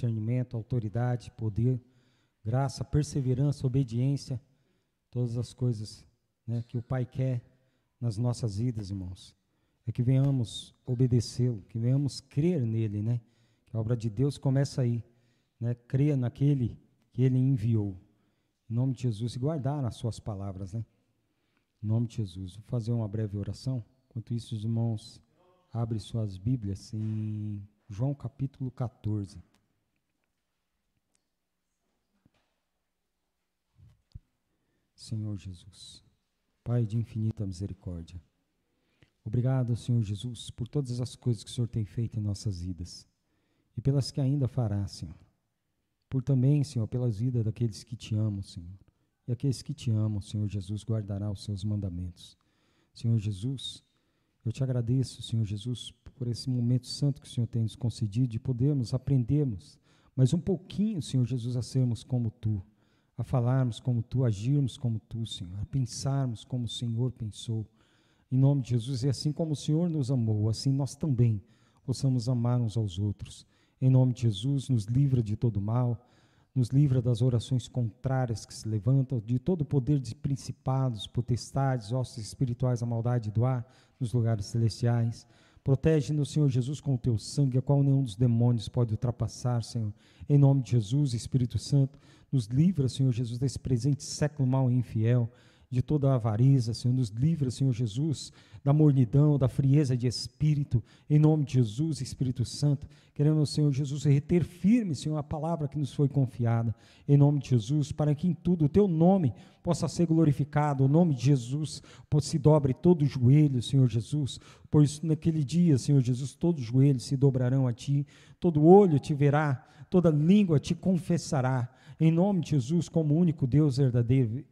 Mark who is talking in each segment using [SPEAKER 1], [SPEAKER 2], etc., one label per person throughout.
[SPEAKER 1] discernimento, autoridade, poder, graça, perseverança, obediência, todas as coisas, né, que o Pai quer nas nossas vidas, irmãos. É que venhamos obedecê-lo, que venhamos crer nele, né? Que a obra de Deus começa aí, né? Crer naquele que ele enviou. Em nome de Jesus, e guardar as suas palavras, né? Em nome de Jesus. Vou fazer uma breve oração. Enquanto isso, os irmãos abrem suas Bíblias em João capítulo 14. Senhor Jesus, Pai de infinita misericórdia, obrigado, Senhor Jesus, por todas as coisas que o Senhor tem feito em nossas vidas e pelas que ainda fará, Senhor. Por também, Senhor, pelas vidas daqueles que te amam, Senhor. E aqueles que te amam, Senhor Jesus, guardará os seus mandamentos. Senhor Jesus, eu te agradeço, Senhor Jesus, por esse momento santo que o Senhor tem nos concedido, de podermos aprendermos mais um pouquinho, Senhor Jesus, a sermos como Tu, a falarmos como Tu, agirmos como Tu, Senhor, a pensarmos como o Senhor pensou. Em nome de Jesus, e assim como o Senhor nos amou, assim nós também possamos amar uns aos outros. Em nome de Jesus, nos livra de todo mal, nos livra das orações contrárias que se levantam, de todo o poder de principados, potestades, ossos espirituais, a maldade do ar, nos lugares celestiais. Protege-nos, Senhor Jesus, com o Teu sangue, a qual nenhum dos demônios pode ultrapassar, Senhor. Em nome de Jesus, Espírito Santo, nos livra, Senhor Jesus, desse presente século mau e infiel, de toda a avareza, Senhor, nos livra, Senhor Jesus, da mornidão, da frieza de espírito, em nome de Jesus, Espírito Santo, queremos, Senhor Jesus, reter firme, Senhor, a palavra que nos foi confiada, em nome de Jesus, para que em tudo o Teu nome possa ser glorificado, o nome de Jesus se dobre todo o joelho, Senhor Jesus, pois naquele dia, Senhor Jesus, todos os joelhos se dobrarão a Ti, todo olho Te verá, toda língua Te confessará, em nome de Jesus, como único Deus verdadeiro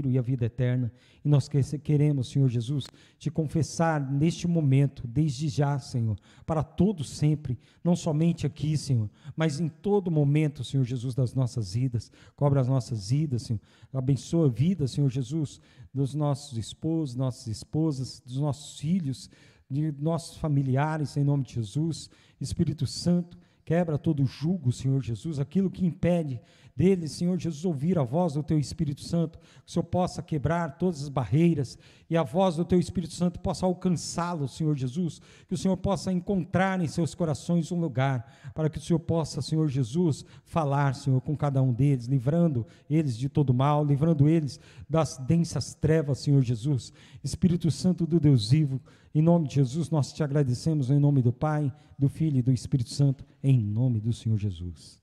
[SPEAKER 1] e a vida eterna. E nós queremos, Senhor Jesus, Te confessar neste momento, desde já, Senhor, para todos sempre, não somente aqui, Senhor, mas em todo momento, Senhor Jesus, das nossas vidas. Cobre as nossas vidas, Senhor, abençoa a vida, Senhor Jesus, dos nossos esposos, nossas esposas, dos nossos filhos, de nossos familiares, em nome de Jesus. Espírito Santo, quebra todo jugo, Senhor Jesus, aquilo que impede deles, Senhor Jesus, ouvir a voz do Teu Espírito Santo, que o Senhor possa quebrar todas as barreiras e a voz do Teu Espírito Santo possa alcançá-los, Senhor Jesus, que o Senhor possa encontrar em seus corações um lugar, para que o Senhor possa, Senhor Jesus, falar, Senhor, com cada um deles, livrando eles de todo mal, livrando eles das densas trevas, Senhor Jesus. Espírito Santo do Deus vivo, em nome de Jesus, nós Te agradecemos em nome do Pai, do Filho e do Espírito Santo, em nome do Senhor Jesus.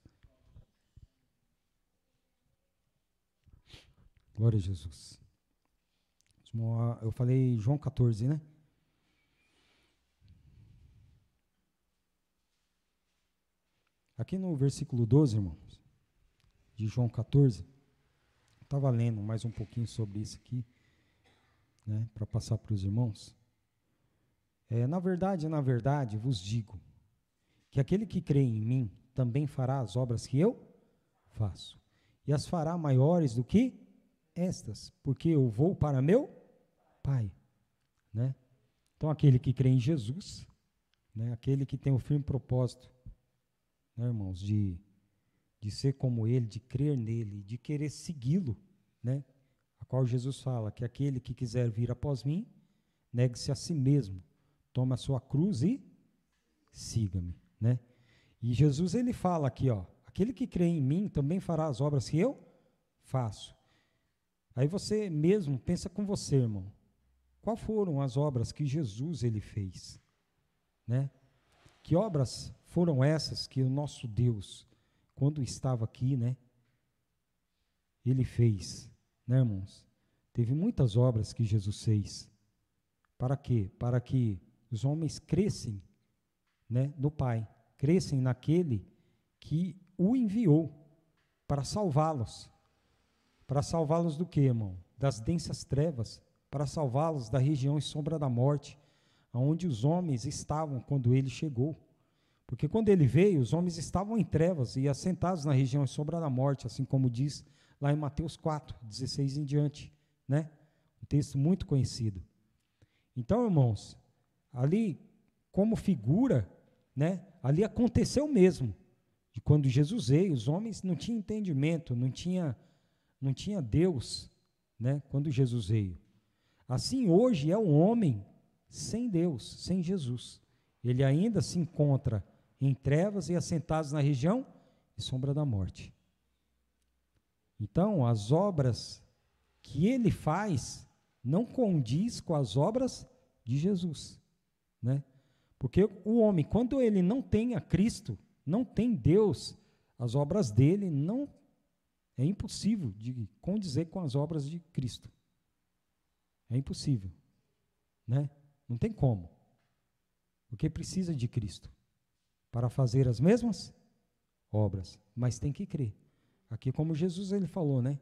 [SPEAKER 1] Glória a Jesus. Eu falei João 14, né? Aqui no versículo 12, irmãos, de João 14, eu estava lendo mais um pouquinho sobre isso aqui, né, para passar para os irmãos. Na verdade, vos digo, que aquele que crê em mim também fará as obras que eu faço, e as fará maiores do que estas, porque eu vou para meu Pai, né? Então, aquele que crê em Jesus, né, aquele que tem o firme propósito, né, irmãos, de ser como Ele, de crer nele, de querer segui-lo, né, a qual Jesus fala que aquele que quiser vir após mim, negue-se a si mesmo, tome a sua cruz e siga-me, né? E Jesus, ele fala aqui, ó, aquele que crê em mim também fará as obras que eu faço. Aí você mesmo pensa com você, irmão, qual foram as obras que Jesus ele fez, né? Que obras foram essas que o nosso Deus, quando estava aqui, né, ele fez, né, irmãos? Teve muitas obras que Jesus fez. Para quê? Para que os homens crescem, né, no Pai, crescem naquele que o enviou para salvá-los. Para salvá-los do quê, irmão? Das densas trevas, para salvá-los da região e sombra da morte, onde os homens estavam quando ele chegou. Porque quando ele veio, os homens estavam em trevas e assentados na região e sombra da morte, assim como diz lá em Mateus 4, 16 em diante, né? Um texto muito conhecido. Então, irmãos, ali, como figura, né, ali aconteceu mesmo, E quando Jesus veio, os homens não tinham entendimento, não tinha Deus, né? Quando Jesus veio. Assim hoje é o homem sem Deus, sem Jesus. Ele ainda se encontra em trevas e assentados na região e sombra da morte. Então, as obras que ele faz não condiz com as obras de Jesus, né? Porque o homem, quando ele não tem a Cristo, não tem Deus, as obras dele não é impossível de condizer com as obras de Cristo. É impossível, né? Não tem como. Porque precisa de Cristo para fazer as mesmas obras, mas tem que crer. Aqui como Jesus ele falou, né?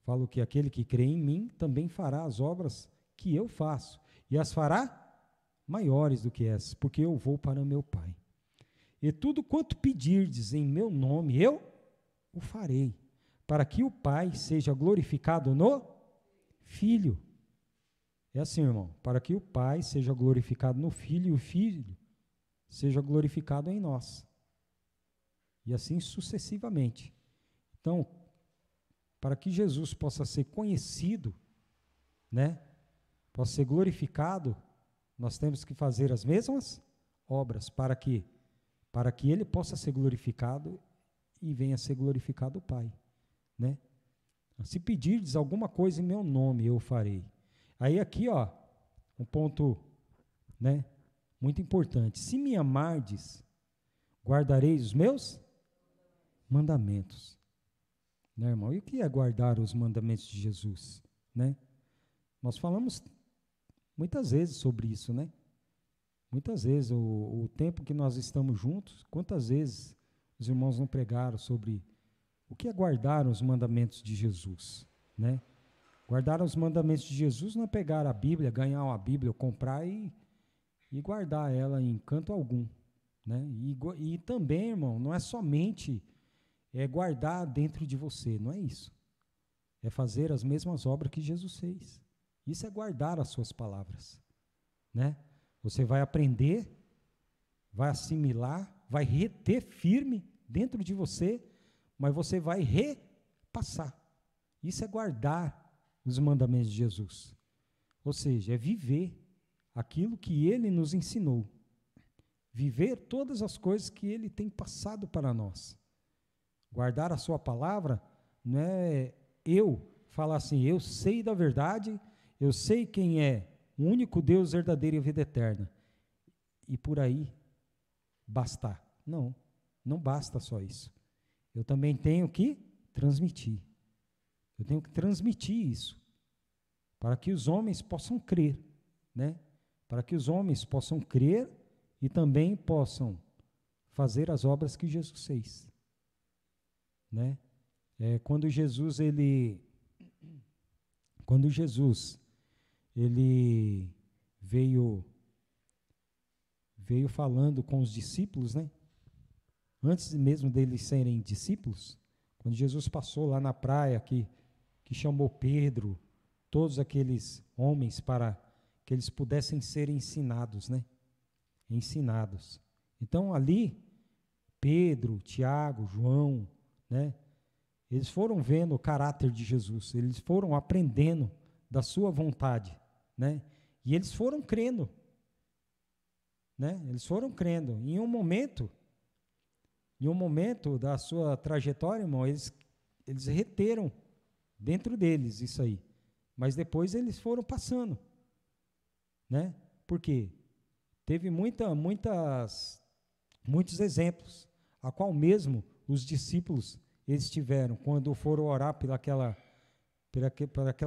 [SPEAKER 1] Falo que aquele que crê em mim também fará as obras que eu faço, e as fará maiores do que essas, porque eu vou para meu Pai. E tudo quanto pedirdes em meu nome, eu o farei, para que o Pai seja glorificado no Filho. É assim, irmão, para que o Pai seja glorificado no Filho e o Filho seja glorificado em nós. E assim sucessivamente. Então, para que Jesus possa ser conhecido, né, possa ser glorificado, nós temos que fazer as mesmas obras para que ele possa ser glorificado e venha a ser glorificado o Pai, né? Se pedirdes alguma coisa em meu nome, eu farei. Aí aqui, ó, um ponto, né, muito importante. Se me amardes, guardareis os meus mandamentos. Né, irmão? E o que é guardar os mandamentos de Jesus, né? Nós falamos muitas vezes sobre isso, né? Muitas vezes, o tempo que nós estamos juntos, quantas vezes os irmãos não pregaram sobre o que é guardar os mandamentos de Jesus, né? Guardar os mandamentos de Jesus não é pegar a Bíblia, ganhar uma Bíblia, comprar e guardar ela em canto algum, né? E também, irmão, não é somente guardar dentro de você, não é isso. É fazer as mesmas obras que Jesus fez. Isso é guardar as suas palavras, né? Você vai aprender, vai assimilar, vai reter firme dentro de você, mas você vai repassar. Isso é guardar os mandamentos de Jesus. Ou seja, é viver aquilo que ele nos ensinou. Viver todas as coisas que ele tem passado para nós. Guardar a sua palavra não é eu falar assim, eu sei da verdade, eu sei quem é o único Deus verdadeiro e a vida eterna. E por aí bastar. Não, não basta só isso. Eu também tenho que transmitir. Eu tenho que transmitir isso para que os homens possam crer, né? Para que os homens possam crer e também possam fazer as obras que Jesus fez, né? Quando Jesus veio falando com os discípulos, né? Antes mesmo deles serem discípulos, quando Jesus passou lá na praia que chamou Pedro, todos aqueles homens para que eles pudessem ser ensinados, né? Ensinados. Então ali, Pedro, Tiago, João, né? Eles foram vendo o caráter de Jesus, eles foram aprendendo da sua vontade, né? E eles foram crendo, né? Eles foram crendo. Em um momento da sua trajetória, irmão, eles reteram dentro deles isso aí. Mas depois eles foram passando, né? Por quê? Teve muitos exemplos, a qual mesmo os discípulos eles tiveram quando foram orar por aquela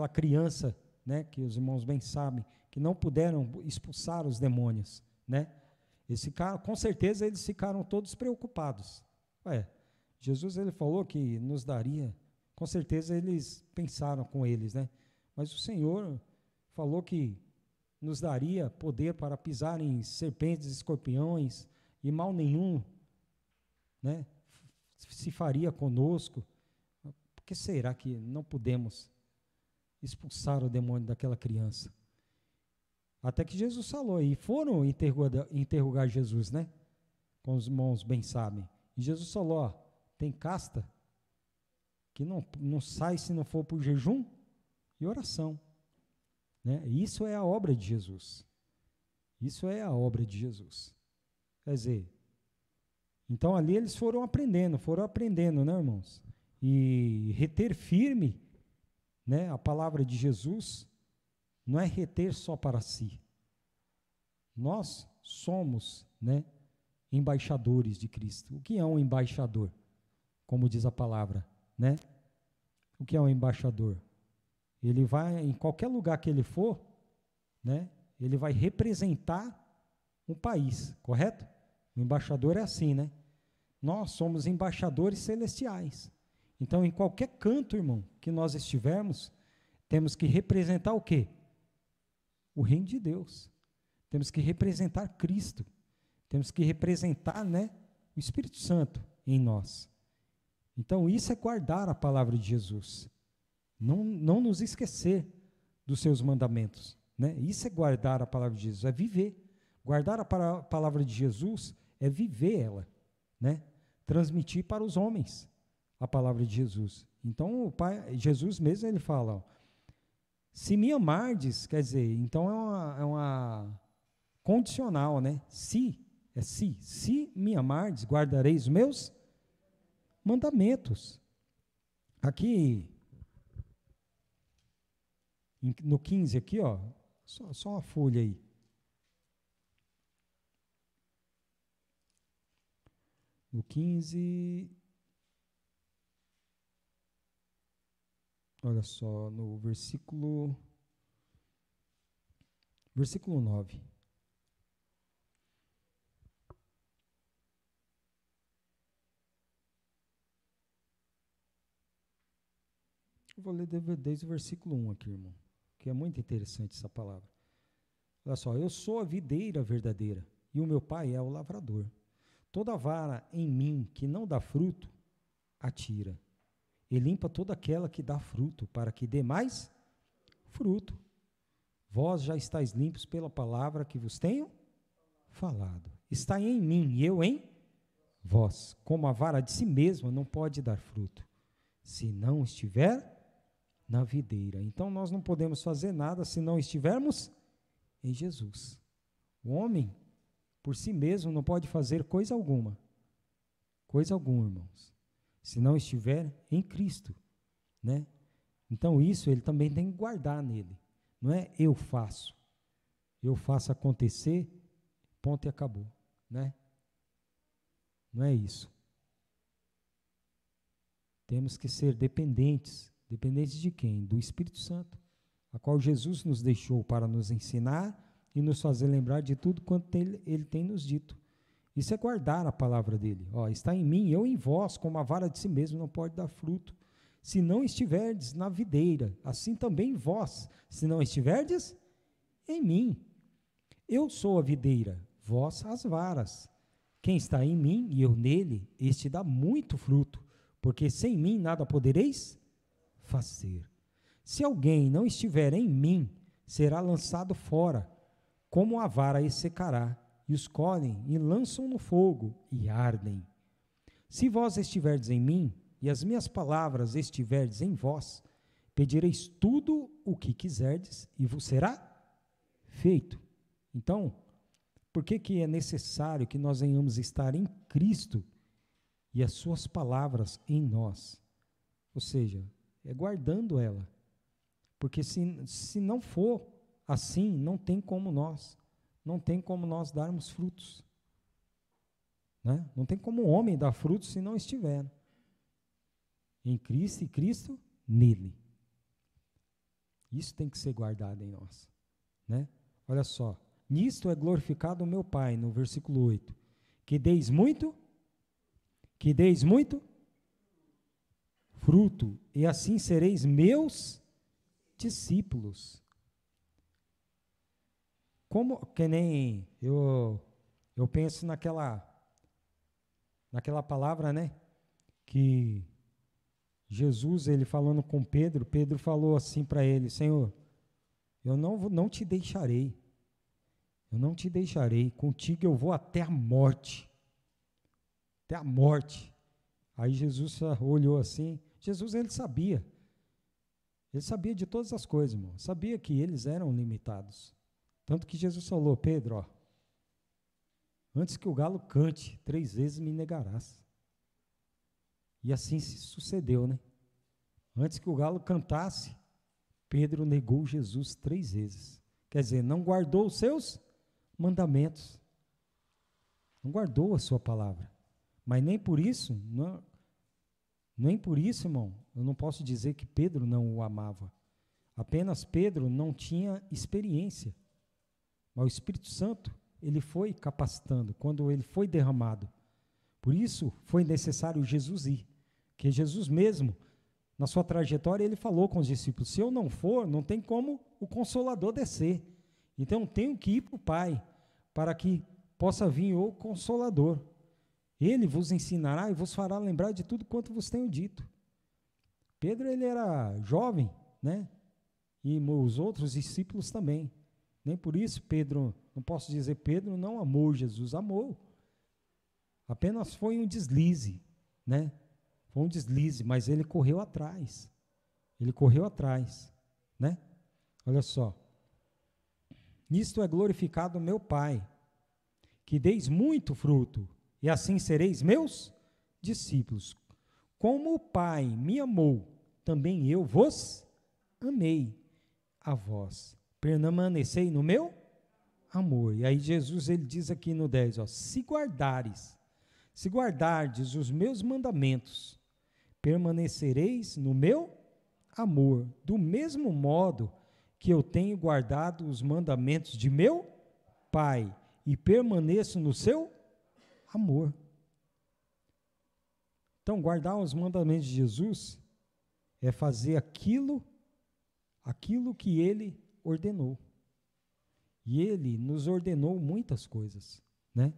[SPEAKER 1] criança, né? Que os irmãos bem sabem, que não puderam expulsar os demônios, né? Com certeza eles ficaram todos preocupados. Jesus ele falou que nos daria, com certeza eles pensaram com eles, né? Mas o Senhor falou que nos daria poder para pisar em serpentes, escorpiões e mal nenhum, né, se faria conosco. Por que será que não pudemos expulsar o demônio daquela criança? Até que Jesus falou, e foram interrogar Jesus, né? como os irmãos bem sabem. E Jesus falou, ó, tem casta que não sai se não for por jejum e oração. Né? Isso é a obra de Jesus. Isso é a obra de Jesus. Quer dizer, então ali eles foram aprendendo, né, irmãos? E reter firme, né, a palavra de Jesus não é reter só para si. Nós somos, né, embaixadores de Cristo. O que é um embaixador? Como diz a palavra, né? O que é um embaixador? Ele vai, em qualquer lugar que ele for, né, ele vai representar um país, correto? O embaixador é assim, né? Nós somos embaixadores celestiais. Então, em qualquer canto, irmão, que nós estivermos, temos que representar o quê? O reino de Deus. Temos que representar Cristo. Temos que representar, né, o Espírito Santo em nós. Então, isso é guardar a palavra de Jesus. Não nos esquecer dos seus mandamentos. Né? Isso é guardar a palavra de Jesus, é viver. Guardar a palavra de Jesus é viver ela. Né? Transmitir para os homens a palavra de Jesus. Então, o Pai, Jesus mesmo, ele fala, ó, se me amardes, quer dizer, então é uma condicional, né? Se me amardes, guardareis os meus mandamentos. Aqui, no 15 aqui, ó, só uma folha aí. No 15, olha só, no versículo 9. Eu vou ler desde o versículo 1 aqui, irmão, que é muito interessante essa palavra. Olha só, eu sou a videira verdadeira, e o meu pai é o lavrador. Toda vara em mim que não dá fruto, atira. E limpa toda aquela que dá fruto, para que dê mais fruto. Vós já estáis limpos pela palavra que vos tenho falado. Está em mim e eu em vós. Como a vara de si mesma não pode dar fruto, se não estiver na videira. Então nós não podemos fazer nada se não estivermos em Jesus. O homem, por si mesmo, não pode fazer coisa alguma. Coisa alguma, irmãos. Se não estiver em Cristo, né? Então isso ele também tem que guardar nele. Não é eu faço acontecer, ponto e acabou, né? Não é isso. Temos que ser dependentes de quem? Do Espírito Santo, a qual Jesus nos deixou para nos ensinar e nos fazer lembrar de tudo quanto ele tem nos dito. Isso é guardar a palavra dele. Ó, está em mim, eu em vós, como a vara de si mesmo não pode dar fruto, se não estiverdes na videira, assim também vós, se não estiverdes em mim. Eu sou a videira, vós as varas. Quem está em mim e eu nele, este dá muito fruto, porque sem mim nada podereis fazer. Se alguém não estiver em mim, será lançado fora, como a vara e secará, e os colhem e lançam no fogo e ardem. Se vós estiverdes em mim, e as minhas palavras estiverdes em vós, pedireis tudo o que quiserdes, e vos será feito. Então, por que é necessário que nós venhamos estar em Cristo e as suas palavras em nós? Ou seja, é guardando ela. Porque se não for assim, não tem como nós darmos frutos. Né? Não tem como o homem dar frutos se não estiver em Cristo e Cristo nele. Isso tem que ser guardado em nós. Né? Olha só, nisto é glorificado o meu Pai, no versículo 8, que deis muito fruto, e assim sereis meus discípulos. Como que nem eu penso naquela palavra, né, que Jesus, ele falando com Pedro falou assim para ele: Senhor, eu não te deixarei, contigo eu vou até a morte, até a morte. Aí Jesus olhou assim. Jesus, ele sabia. Ele sabia de todas as coisas, irmão. Sabia que eles eram limitados. Tanto que Jesus falou, Pedro, ó, antes que o galo cante, 3 vezes me negarás. E assim se sucedeu, né? Antes que o galo cantasse, Pedro negou Jesus 3 vezes. Quer dizer, não guardou os seus mandamentos. Não guardou a sua palavra. Mas nem por isso, nem por isso, irmão, eu não posso dizer que Pedro não o amava. Apenas Pedro não tinha experiência. Mas o Espírito Santo, ele foi capacitando, quando ele foi derramado. Por isso, foi necessário Jesus ir. Porque Jesus mesmo, na sua trajetória, ele falou com os discípulos, se eu não for, não tem como o Consolador descer. Então, eu tenho que ir para o Pai, para que possa vir o Consolador. Ele vos ensinará e vos fará lembrar de tudo quanto vos tenho dito. Pedro, ele era jovem, né? E os outros discípulos também. Nem por isso Pedro, não posso dizer Pedro não amou Jesus, amou. Apenas foi um deslize, né? Foi um deslize, mas ele correu atrás. Ele correu atrás, né? Olha só. Nisto é glorificado meu Pai, que deis muito fruto, e assim sereis meus discípulos. Como o Pai me amou, também eu vos amei a vós. Permanecei no meu amor. E aí Jesus, ele diz aqui no 10, ó, se guardardes os meus mandamentos, permanecereis no meu amor, do mesmo modo que eu tenho guardado os mandamentos de meu Pai e permaneço no seu amor. Então, guardar os mandamentos de Jesus é fazer aquilo que ele ordenou. E ele nos ordenou muitas coisas, né?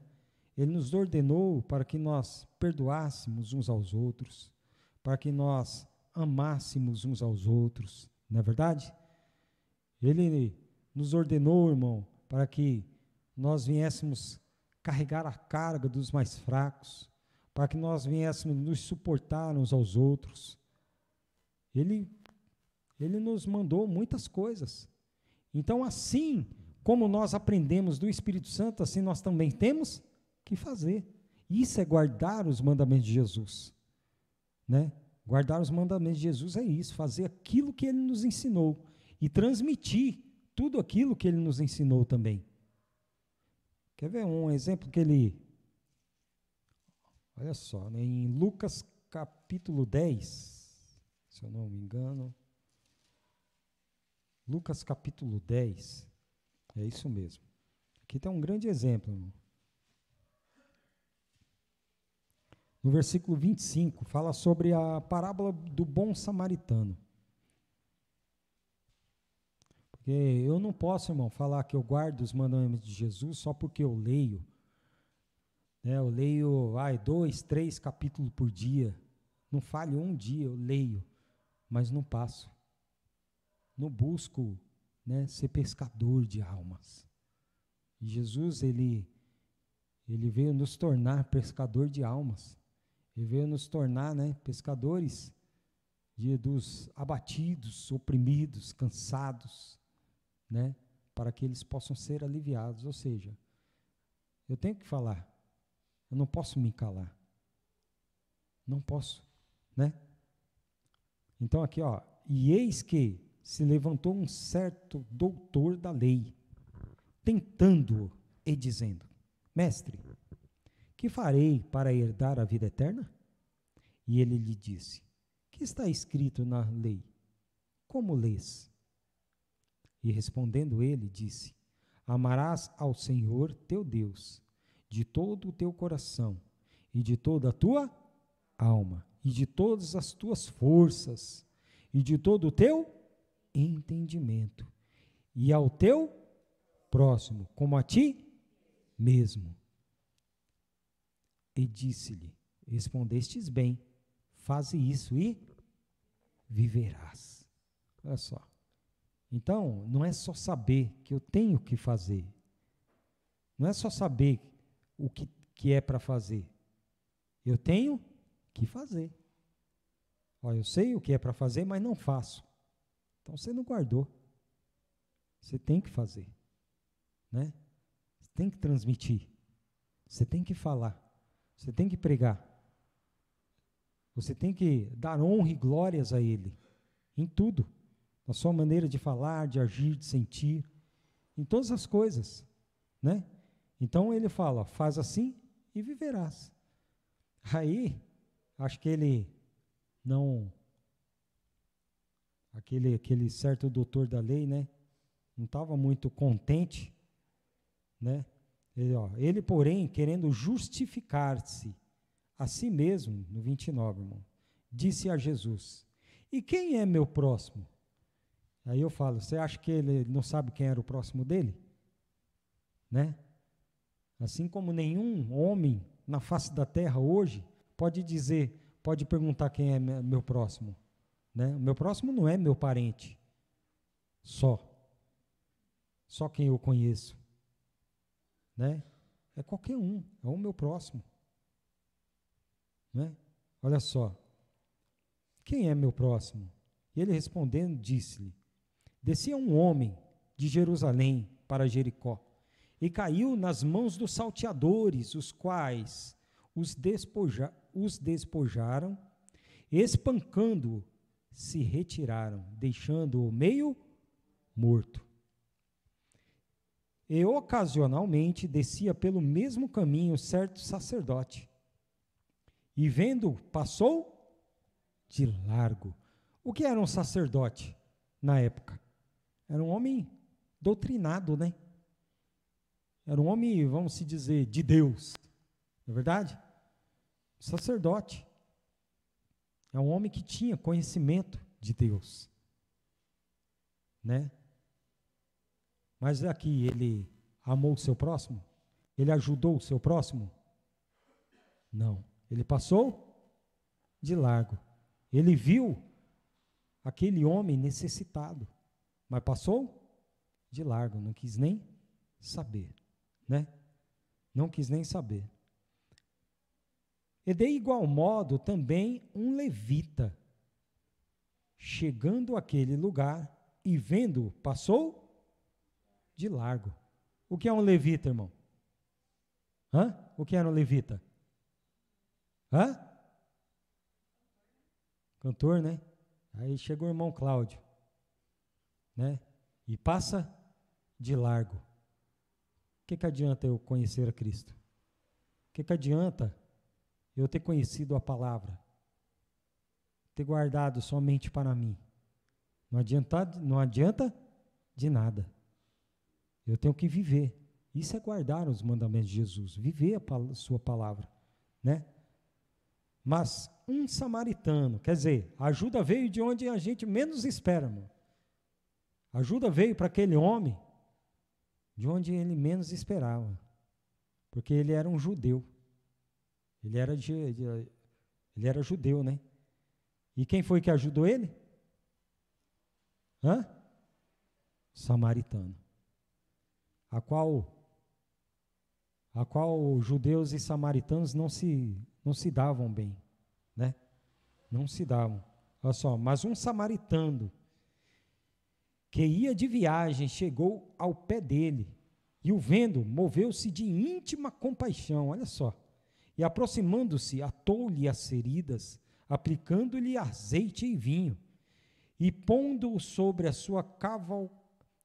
[SPEAKER 1] Ele nos ordenou para que nós perdoássemos uns aos outros, para que nós amássemos uns aos outros, não é verdade? Ele nos ordenou, irmão, para que nós viéssemos carregar a carga dos mais fracos, para que nós viéssemos nos suportar uns aos outros. Ele nos mandou muitas coisas. Então, assim como nós aprendemos do Espírito Santo, assim nós também temos que fazer. Isso é guardar os mandamentos de Jesus, né? Guardar os mandamentos de Jesus é isso, fazer aquilo que ele nos ensinou e transmitir tudo aquilo que ele nos ensinou também. Quer ver um exemplo que ele... Olha só, né, em Lucas capítulo 10, se eu não me engano, Lucas capítulo 10, é isso mesmo. Aqui está um grande exemplo, irmão. No versículo 25, fala sobre a parábola do bom samaritano. Porque eu não posso, irmão, falar que eu guardo os mandamentos de Jesus só porque eu leio. Né, eu leio 2, 3 capítulos por dia. Não falho um dia, eu leio, mas não passo. Não busco, né, ser pescador de almas. E Jesus, ele veio nos tornar pescador de almas. Ele veio nos tornar, né, pescadores dos abatidos, oprimidos, cansados, né, para que eles possam ser aliviados. Ou seja, eu tenho que falar, eu não posso me calar. Não posso, né? Então aqui, ó, e eis que se levantou um certo doutor da lei, tentando-o e dizendo, mestre, que farei para herdar a vida eterna? E ele lhe disse, que está escrito na lei? Como lês? E respondendo ele, disse, amarás ao Senhor teu Deus, de todo o teu coração, e de toda a tua alma, e de todas as tuas forças, e de todo o teu entendimento, e ao teu próximo, como a ti mesmo. E disse-lhe, respondestes bem, faze isso e viverás. Olha só. Então, não é só saber que eu tenho que fazer. Não é só saber o que é para fazer. eu tenho que fazer. Ó, eu sei o que é para fazer, mas não faço. Então você não guardou. Você tem que fazer, né? Você tem que transmitir. Você tem que falar. Você tem que pregar. Você tem que dar honra e glórias a Ele em tudo, na sua maneira de falar, de agir, de sentir, em todas as coisas, né? Então ele fala, faz assim e viverás. Aí, acho que ele não, aquele certo doutor da lei, né? Não estava muito contente, né? Ele, porém, querendo justificar-se a si mesmo, no 29, irmão, disse a Jesus, e quem é meu próximo? Aí eu falo, você acha que ele não sabe quem era o próximo dele? Né? Assim como nenhum homem na face da terra hoje pode dizer, pode perguntar quem é meu próximo. Né? O meu próximo não é meu parente, só quem eu conheço. Né? É qualquer um, é o meu próximo. Né? Olha só, quem é meu próximo? E ele respondendo disse-lhe, descia um homem de Jerusalém para Jericó, e caiu nas mãos dos salteadores, os quais os despojaram, espancando-o, se retiraram, deixando-o meio morto. E ocasionalmente descia pelo mesmo caminho certo sacerdote, e vendo, passou de largo. O que era um sacerdote na época? Era um homem doutrinado, né? Era um homem, vamos se dizer, de Deus. Não é verdade? Sacerdote. É um homem que tinha conhecimento de Deus. Né? Mas aqui ele amou o seu próximo? Ele ajudou o seu próximo? Não. Ele passou de largo. Ele viu aquele homem necessitado, mas passou de largo, não quis nem saber, né? Não quis nem saber. E de igual modo também um levita, chegando àquele lugar e vendo, passou de largo. O que é um levita, irmão? Hã? O que era um levita? Hã? Cantor, né? Aí chega o irmão Cláudio, né? E passa de largo. O que adianta eu conhecer a Cristo? O que adianta eu ter conhecido a palavra? Ter guardado somente para mim? Não adianta de nada. Eu tenho que viver. Isso é guardar os mandamentos de Jesus, viver a sua palavra, né? Mas um samaritano, quer dizer, a ajuda veio de onde a gente menos espera, irmão. A ajuda veio para aquele homem de onde ele menos esperava, porque ele era um judeu. Ele era judeu, né? E quem foi que ajudou ele? Hã? Samaritano. A qual judeus e samaritanos não se davam bem, né? Não se davam. Olha só, mas um samaritano que ia de viagem chegou ao pé dele e o vendo, moveu-se de íntima compaixão, olha só, e aproximando-se, atou-lhe as feridas, aplicando-lhe azeite e vinho, e pondo-o sobre a sua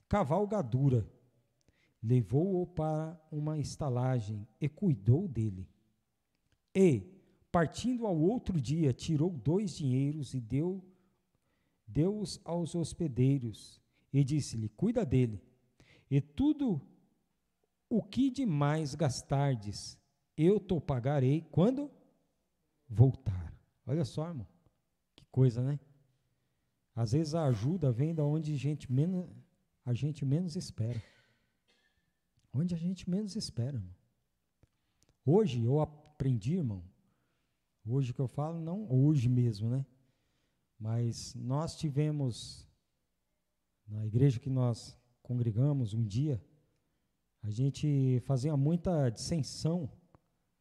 [SPEAKER 1] cavalgadura, levou-o para uma estalagem e cuidou dele. E, partindo ao outro dia, tirou 2 dinheiros e deu-os aos hospedeiros, e disse-lhe, cuida dele, e tudo o que demais gastardes, eu te pagarei quando voltar. Olha só, irmão, que coisa, né? Às vezes a ajuda vem da onde a gente menos espera. Onde a gente menos espera, irmão. Hoje eu aprendi, irmão, hoje que eu falo, não hoje mesmo, né? Mas nós tivemos, na igreja que nós congregamos um dia, a gente fazia muita dissensão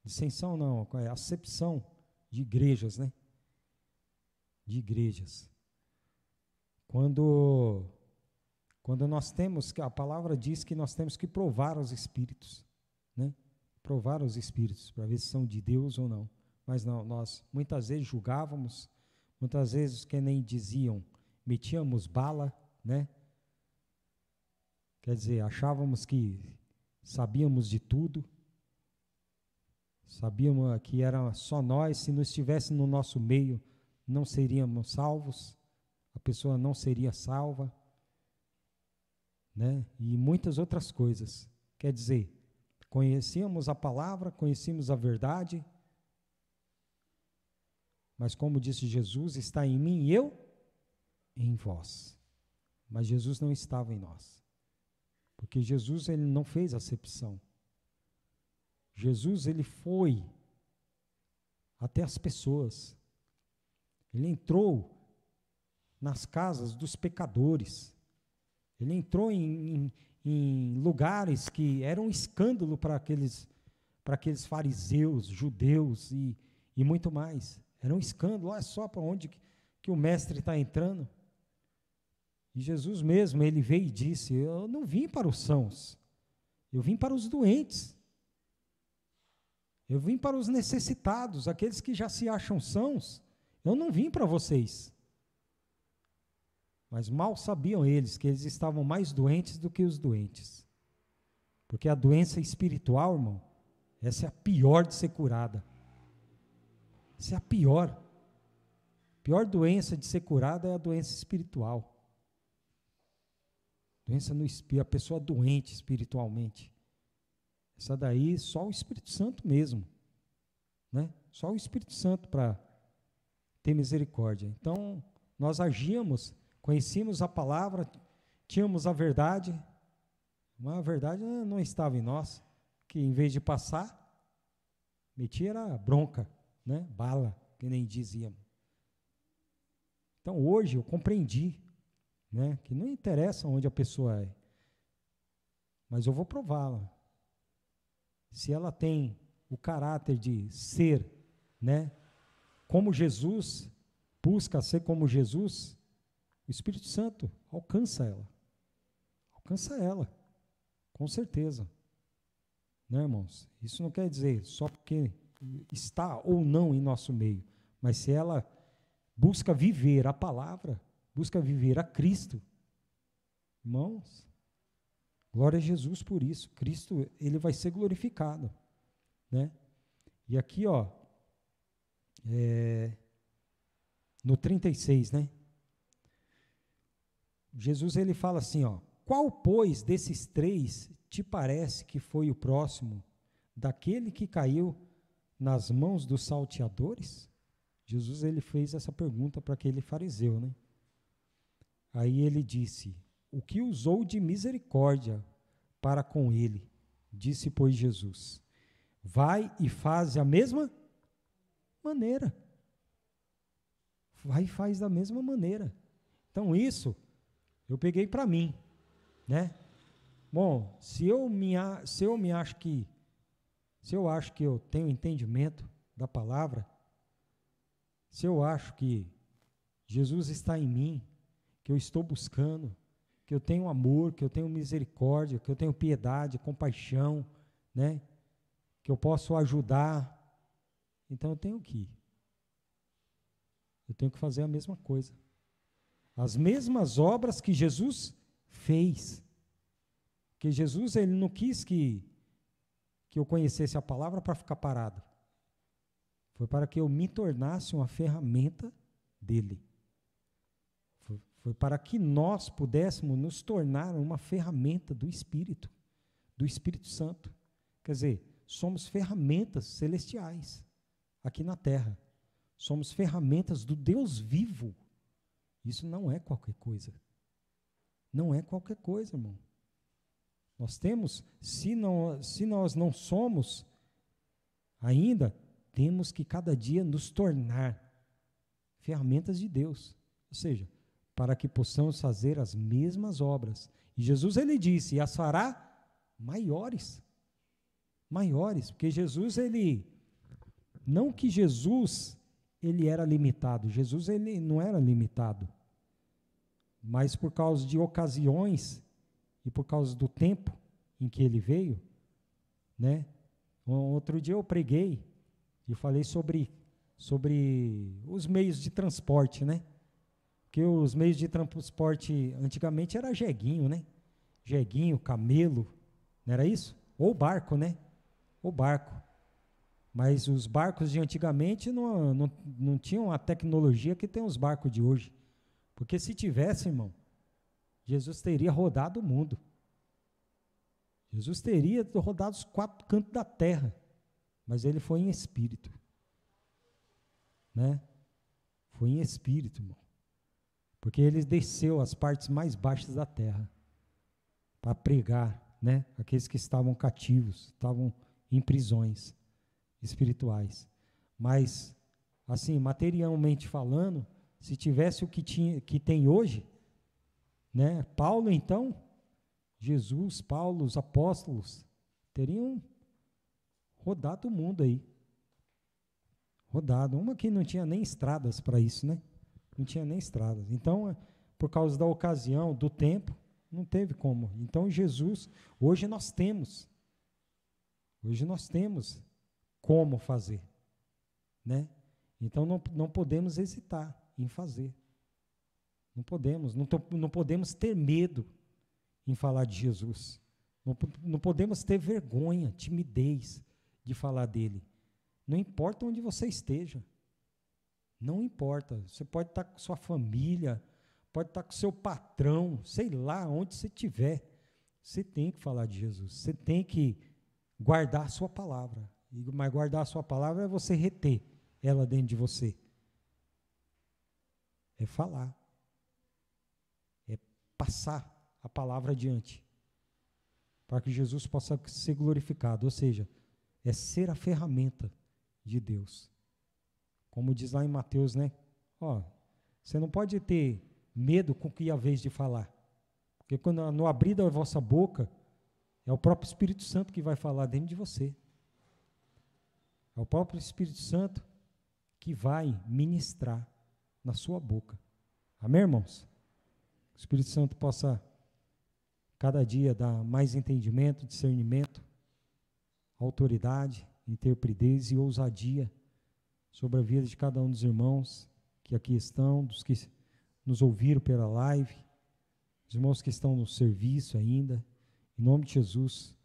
[SPEAKER 1] Dissensão não, é acepção de igrejas, né? De igrejas. Quando nós temos, a palavra diz que nós temos que provar os espíritos, né? Provar os espíritos, para ver se são de Deus ou não. Mas não, nós muitas vezes julgávamos, muitas vezes que nem diziam, metíamos bala, né? Quer dizer, achávamos que sabíamos de tudo, sabíamos que era só nós, se não estivesse no nosso meio, não seríamos salvos, a pessoa não seria salva, né? E muitas outras coisas. Quer dizer, conhecíamos a palavra, conhecíamos a verdade, mas como disse Jesus, está em mim e eu em vós. Mas Jesus não estava em nós, porque Jesus ele não fez acepção. Jesus ele foi até as pessoas, ele entrou nas casas dos pecadores, ele entrou em lugares que eram um escândalo para aqueles fariseus, judeus e muito mais. Era um escândalo, olha só para onde que o mestre está entrando. E Jesus mesmo, ele veio e disse, eu não vim para os sãos, eu vim para os doentes. Eu vim para os necessitados, aqueles que já se acham sãos, eu não vim para vocês. Mas mal sabiam eles que eles estavam mais doentes do que os doentes. Porque a doença espiritual, irmão, essa é a pior de ser curada. Essa é a pior. A pior doença de ser curada é a doença espiritual. Doença no espírito, a pessoa doente espiritualmente. Essa daí, só o Espírito Santo mesmo, né? Só o Espírito Santo para ter misericórdia. Então, nós agíamos, conhecíamos a palavra, tínhamos a verdade, mas a verdade não estava em nós, que em vez de passar, metia era bronca, né? Bala, que nem dizíamos. Então, hoje eu compreendi, né? Que não interessa onde a pessoa é, mas eu vou prová-la. Se ela tem o caráter de ser, né, como Jesus, busca ser como Jesus, o Espírito Santo alcança ela, com certeza, né, irmãos? Isso não quer dizer só porque está ou não em nosso meio, mas se ela busca viver a palavra, busca viver a Cristo, irmãos, glória a Jesus por isso. Cristo, ele vai ser glorificado, né? E aqui, ó, no 36, né? Jesus, ele fala assim, ó, qual, pois, desses três te parece que foi o próximo daquele que caiu nas mãos dos salteadores? Jesus, ele fez essa pergunta para aquele fariseu, né? Aí ele disse, o que usou de misericórdia para com ele? Disse, pois, Jesus, vai e faz a mesma maneira. Vai e faz da mesma maneira. Então, isso eu peguei para mim, né? Bom, se eu acho que eu tenho entendimento da palavra, se eu acho que Jesus está em mim, que eu estou buscando, que eu tenho amor, que eu tenho misericórdia, que eu tenho piedade, compaixão, né? Que eu posso ajudar, então eu tenho que ir. Eu tenho que fazer a mesma coisa. As mesmas obras que Jesus fez. Porque Jesus, ele não quis que eu conhecesse a palavra para ficar parado. Foi para que eu me tornasse uma ferramenta dele. Foi para que nós pudéssemos nos tornar uma ferramenta do Espírito Santo. Quer dizer, somos ferramentas celestiais aqui na terra. Somos ferramentas do Deus vivo. Isso não é qualquer coisa. Não é qualquer coisa, irmão. Nós temos, se nós não somos ainda, temos que cada dia nos tornar ferramentas de Deus. Ou seja, para que possamos fazer as mesmas obras. E Jesus, ele disse, e as fará maiores. Maiores, porque Jesus, não que Jesus, ele era limitado, Jesus, ele não era limitado, mas por causa de ocasiões e por causa do tempo em que ele veio, né? Outro dia eu preguei e falei sobre os meios de transporte, né? Porque os meios de transporte antigamente era jeguinho, né? Jeguinho, camelo, não era isso? Ou barco, né? Ou barco. Mas os barcos de antigamente não tinham a tecnologia que tem os barcos de hoje. Porque se tivesse, irmão, Jesus teria rodado o mundo. Jesus teria rodado os 4 cantos da terra. Mas ele foi em espírito. Né? Foi em espírito, irmão. Porque ele desceu às partes mais baixas da terra para pregar, né, aqueles que estavam cativos, estavam em prisões espirituais. Mas, assim, materialmente falando, se tivesse o que tem hoje, né, Paulo, então, Jesus, Paulo, os apóstolos, teriam rodado o mundo aí. Rodado. Uma que não tinha nem estradas para isso, né? Não tinha nem estradas. Então, por causa da ocasião, do tempo, não teve como. Então, Jesus, hoje nós temos como fazer, né? Então, não podemos hesitar em fazer. Não podemos ter medo em falar de Jesus. Não podemos ter vergonha, timidez de falar dele. Não importa onde você esteja. Não importa. Você pode estar com sua família, pode estar com seu patrão, sei lá, onde você estiver. Você tem que falar de Jesus. Você tem que guardar a sua palavra. Mas guardar a sua palavra é você reter ela dentro de você. É falar. É passar a palavra adiante. Para que Jesus possa ser glorificado. Ou seja, é ser a ferramenta de Deus. Como diz lá em Mateus, né? Ó, você não pode ter medo com o que é a vez de falar. Porque quando no abrir da vossa boca, é o próprio Espírito Santo que vai falar dentro de você. É o próprio Espírito Santo que vai ministrar na sua boca. Amém, irmãos? Que o Espírito Santo possa cada dia dar mais entendimento, discernimento, autoridade, intrepidez e ousadia sobre a vida de cada um dos irmãos que aqui estão, dos que nos ouviram pela live, os irmãos que estão no serviço ainda, em nome de Jesus,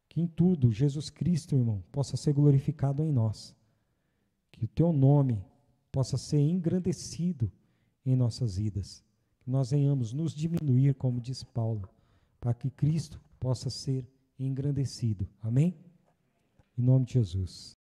[SPEAKER 1] que em tudo Jesus Cristo, irmão, possa ser glorificado em nós, que o teu nome possa ser engrandecido em nossas vidas, que nós venhamos nos diminuir, como diz Paulo, para que Cristo possa ser engrandecido, amém? Em nome de Jesus.